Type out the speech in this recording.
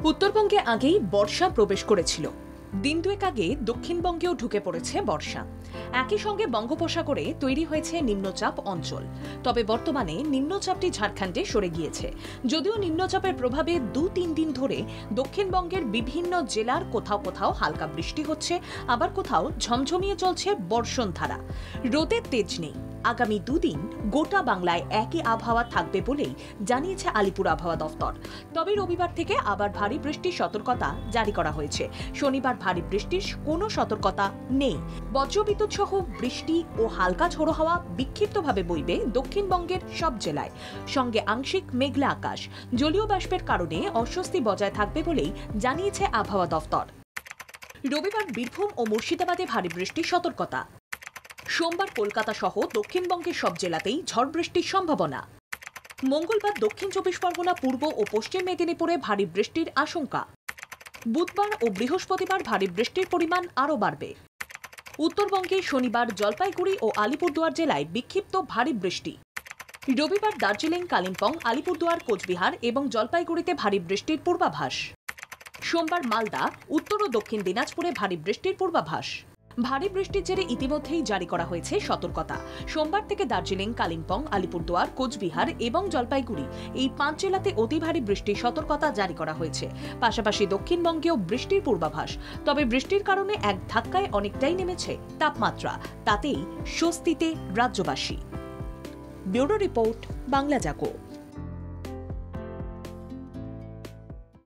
উত্তরবঙ্গে আগেই বর্ষা প্রবেশ করেছিল। দিন দুয়েক আগে দক্ষিণবঙ্গেও ঢুকে পড়েছে বর্ষা। একই সঙ্গে বঙ্গোপসাগরে তৈরি হয়েছে নিম্নচাপ অঞ্চল। তবে বর্তমানে নিম্নচাপটি ঝাড়খণ্ডে সরে গিয়েছে। যদিও নিম্নচাপের প্রভাবে 2-3 দিন ধরে দক্ষিণবঙ্গের বিভিন্ন জেলার কোথাও কোথাও হালকা বৃষ্টি হচ্ছে, আবার কোথাও ঝমঝমিয়ে চলছে বর্ষণধারা। রোদের তেজ নেই। আগামী 2 দিন গোটা বাংলায় একই আবহাওয়া থাকবে বলেই জানিয়েছে আলিপুর আবহাওয়া দফতর। তবে রবিবার থেকে আবার ভারী বৃষ্টির সতর্কতা জারি করা হয়েছে। শনিবার ভারী বৃষ্টির কোনো সতর্কতা নেই। বজ্রবিদ্যুৎ সহ বৃষ্টি ও হালকা ঝোড়ো হাওয়া বিক্ষিপ্তভাবে বইবে দক্ষিণবঙ্গের সব জেলায়। সঙ্গে আংশিক মেঘলা আকাশ, জলীয় বাষ্পের কারণে অস্বস্তি বজায় থাকবে বলেই জানিয়েছে আবহাওয়া দফতর। রবিবার বীরভূম ও মুর্শিদাবাদে ভারী বৃষ্টির সতর্কতা। সোমবার কলকাতা সহ দক্ষিণবঙ্গের সব জেলাতেই ঝড় বৃষ্টির সম্ভাবনা। মঙ্গলবার দক্ষিণ 24 পরগনা, পূর্ব ও পশ্চিম মেদিনীপুরে ভারী বৃষ্টির আশঙ্কা। বুধবার ও বৃহস্পতিবার ভারী বৃষ্টির পরিমাণ আরও বাড়বে। উত্তরবঙ্গে শনিবার জলপাইগুড়ি ও আলিপুরদুয়ার জেলায় বিক্ষিপ্ত ভারী বৃষ্টি। রবিবার দার্জিলিং, কালিম্পং, আলিপুরদুয়ার, কোচবিহার এবং জলপাইগুড়িতে ভারী বৃষ্টির পূর্বাভাস। সোমবার মালদা, উত্তর ও দক্ষিণ দিনাজপুরে ভারী বৃষ্টির পূর্বাভাস। ভারী বৃষ্টির জেরে ইতিমধ্যেই জারি করা হয়েছে সতর্কতা। সোমবার থেকে দার্জিলিং, কালিম্পং, আলিপুরদুয়ার, কোচবিহার এবং জলপাইগুড়ি এই 5 জেলাতে অতি ভারী বৃষ্টির সতর্কতা জারি করা হয়েছে। পাশাপাশি দক্ষিণবঙ্গেও বৃষ্টির পূর্বাভাস। তবে বৃষ্টির কারণে এক ধাক্কায় অনেকটাই নেমেছে তাপমাত্রা। তাতেই স্বস্তিতে রাজ্যবাসী। ব্যুরো রিপোর্ট, বাংলা জাগো।